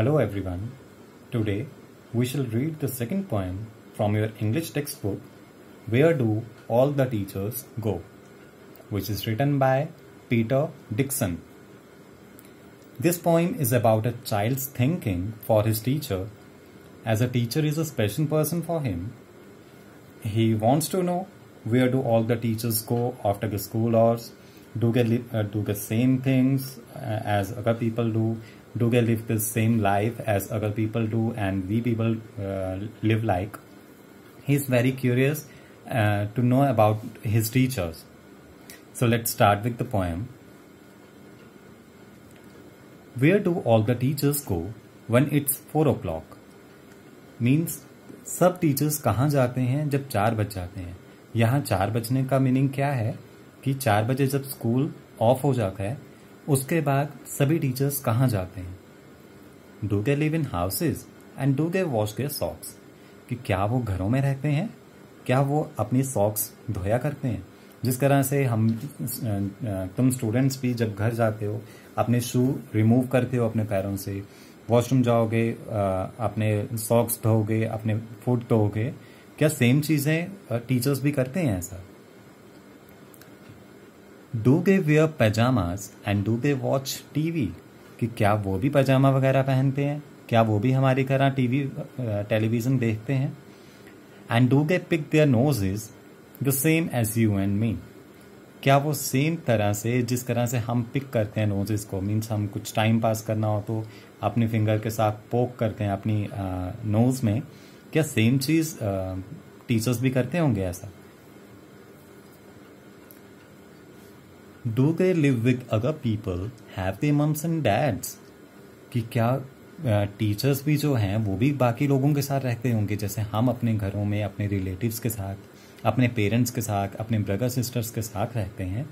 Hello everyone. Today we shall read the second poem from your English textbook, Where Do All the Teachers Go?, which is written by Peter Dixon. This poem is about a child's thinking for his teacher, as a teacher is a special person for him. He wants to know where do all the teachers go after the school hours. Do they do the same things as other people do? Do they live the same life as other people do and we people live like? He's very curious to know about his teachers. So let's start with the poem. Where do all the teachers go when it's 4 o'clock? Means सब teachers कहाँ जाते हैं जब 4 बज जाते हैं. यहाँ 4 बजने का मीनिंग क्या है कि 4 बजे जब स्कूल ऑफ हो जाता है उसके बाद सभी टीचर्स कहाँ जाते हैं. Do they live in houses and do they wash their socks. कि क्या वो घरों में रहते हैं, क्या वो अपनी सॉक्स धोया करते हैं. जिस तरह से तुम स्टूडेंट्स भी जब घर जाते हो अपने शू रिमूव करते हो अपने पैरों से, वॉशरूम जाओगे, अपने सॉक्स धोगे, अपने फुट धोगे, क्या सेम चीजें टीचर्स भी करते हैं ऐसा. Do they wear pyjamas and do they watch TV. कि क्या वो भी पैजामा वगैरह पहनते हैं, क्या वो भी हमारी तरह टेलीविजन देखते हैं. And do they pick their noses the same as you and me. क्या वो सेम तरह से जिस तरह से हम पिक करते हैं नोजेस को, मीन्स हम कुछ टाइम पास करना हो तो अपने फिंगर के साथ पोक करते हैं अपनी नोज में, क्या सेम चीज टीचर्स भी करते होंगे ऐसा. Do they live with other people, have they mums and dads. कि क्या टीचर्स भी जो हैं वो भी बाकी लोगों के साथ रहते होंगे जैसे हम अपने घरों में अपने रिलेटिव्स के साथ, अपने पेरेंट्स के साथ, अपने ब्रदर सिस्टर्स के साथ रहते हैं.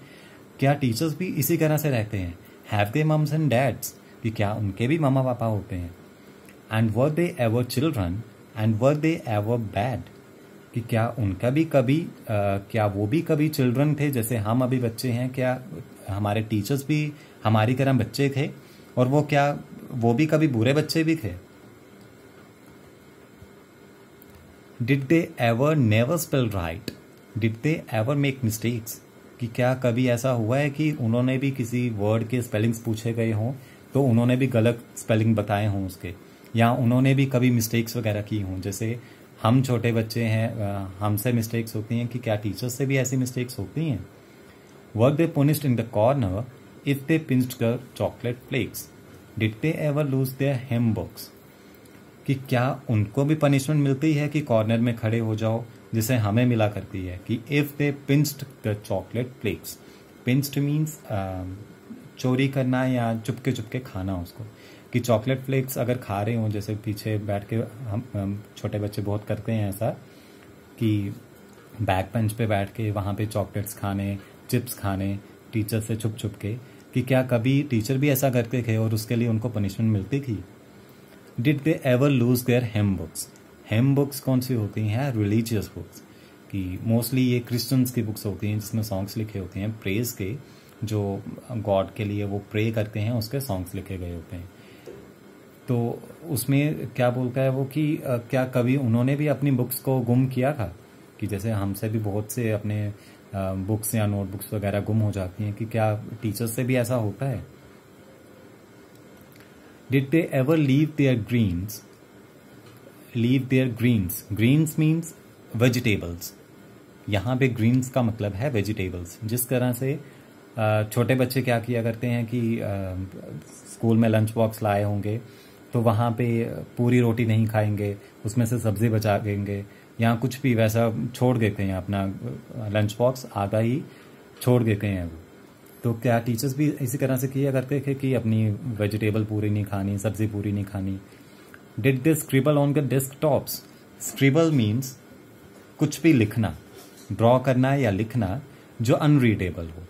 क्या टीचर्स भी इसी तरह से रहते हैं. Have they mums and dads. कि क्या उनके भी मामा पापा होते हैं. And were they ever children and were they ever bad. कि क्या उनका भी कभी क्या वो भी कभी चिल्ड्रन थे जैसे हम अभी बच्चे हैं. क्या हमारे टीचर्स भी हमारी तरह बच्चे थे और वो भी कभी बुरे बच्चे भी थे. Did they ever never spell right. Did they ever make mistakes. कि क्या कभी ऐसा हुआ है कि उन्होंने भी किसी वर्ड के स्पेलिंग्स पूछे गए हों तो उन्होंने भी गलत स्पेलिंग बताए हों उसके, या उन्होंने भी कभी मिस्टेक्स वगैरह की हों. जैसे हम छोटे बच्चे हैं, हमसे मिस्टेक्स होती हैं, कि क्या टीचर्स से भी ऐसी मिस्टेक्स होती हैं. Were they punished in the corner if they pinched the chocolate flakes. Did they ever lose their hymn books. कि क्या उनको भी पनिशमेंट मिलती है कि कॉर्नर में खड़े हो जाओ जिसे हमें मिला करती है कि if they pinched the chocolate flakes. Pinched means चोरी करना या चुपके चुपके खाना उसको. कि चॉकलेट फ्लेक्स अगर खा रहे हो, जैसे पीछे बैठ के हम छोटे बच्चे बहुत करते हैं ऐसा कि बैक बेंच पे बैठ के वहाँ पे चॉकलेट्स खाने, चिप्स खाने टीचर से छुप छुप के. कि क्या कभी टीचर भी ऐसा करते थे और उसके लिए उनको पनिशमेंट मिलती थी. Did they ever lose their hymn books. Hymn books कौन सी होती हैं, रिलीजियस बुक्स. कि मोस्टली ये क्रिश्चियंस की बुक्स होती हैं जिसमें सॉन्ग्स लिखे होते हैं प्रेज के, जो गॉड के लिए वो प्रे करते हैं उसके सॉन्ग्स लिखे गए होते हैं. तो उसमें क्या बोलता है वो कि क्या कभी उन्होंने भी अपनी बुक्स को गुम किया था. कि जैसे हमसे भी बहुत से अपने बुक्स या नोटबुक्स वगैरह गुम हो जाती हैं, कि क्या टीचर्स से भी ऐसा होता है. Did they ever leave their greens. Leave their greens. Greens means vegetables. यहाँ पे ग्रीन्स का मतलब है वेजिटेबल्स. जिस तरह से छोटे बच्चे क्या किया करते हैं कि स्कूल में लंच बॉक्स लाए होंगे तो वहाँ पे पूरी रोटी नहीं खाएंगे, उसमें से सब्जी बचा देंगे या कुछ भी वैसा छोड़ देते हैं, अपना लंच बॉक्स आधा ही छोड़ देते हैं वो. तो क्या टीचर्स भी इसी तरह से किया करते थे कि अपनी वेजिटेबल पूरी नहीं खानी, सब्जी पूरी नहीं खानी. Did they scribble on the desktops. Scribble means कुछ भी लिखना, ड्रॉ करना या लिखना जो अनरीडेबल हो,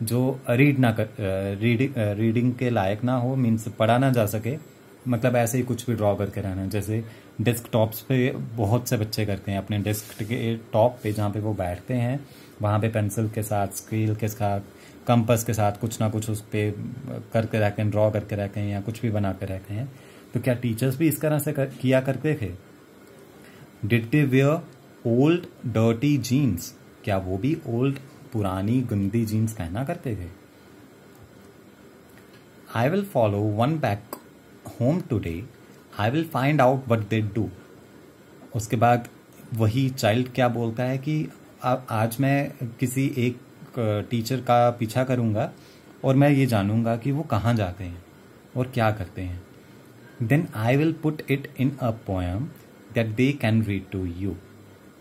जो रीडिंग के लायक ना हो, मीन्स पढ़ा ना जा सके. मतलब ऐसे ही कुछ भी ड्रॉ करके रहना. जैसे डेस्कटॉप्स पे बहुत से बच्चे करते हैं, अपने डेस्क के टॉप पे जहाँ पे वो बैठते हैं वहाँ पे पेंसिल के साथ, स्केल के साथ, कंपास के साथ कुछ ना कुछ उस पर करके रखें, ड्रॉ करके रखें या कुछ भी बना के रखें. तो क्या टीचर्स भी इस तरह से किया करते थे? Did they wear old dirty jeans? क्या वो भी ओल्ड पुरानी गंदी जीन्स पहना करते थे? I will follow one back home today, I will find out what they do. उसके बाद वही चाइल्ड क्या बोलता है कि आज मैं किसी एक टीचर का पीछा करूंगा और मैं ये जानूंगा कि वो कहाँ जाते हैं और क्या करते हैं। Then I will put it in a poem that they can read to you.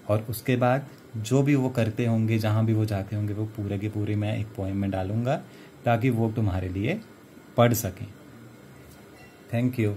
और उसके बाद जो भी वो करते होंगे, जहाँ भी वो जाते होंगे, वो पूरे के पूरे मैं एक पोएम में डालूंगा ताकि वो तुम्हारे लिए पढ़ सकें। Thank you.